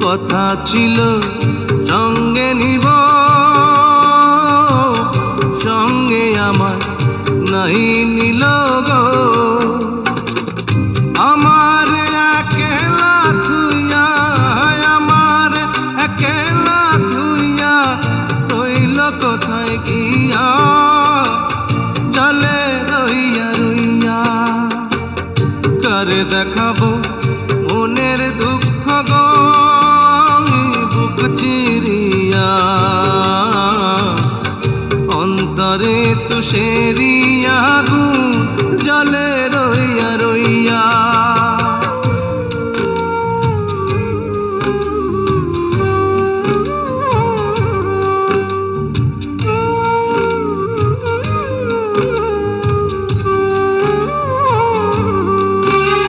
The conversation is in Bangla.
কথা ছিল সঙ্গে নিব, সঙ্গে আমার নাই নিল গো। আমার একলা থুইয়া, আমার একলা থুইয়া রইল কোথায় গিয়া, জলে রইয়া রইয়া। কারে দেখাবো মনের দুঃখ গো বুক চিরিয়া, অন্তরে তুষেরিয়া আগুন জলে রইয়া রইয়া।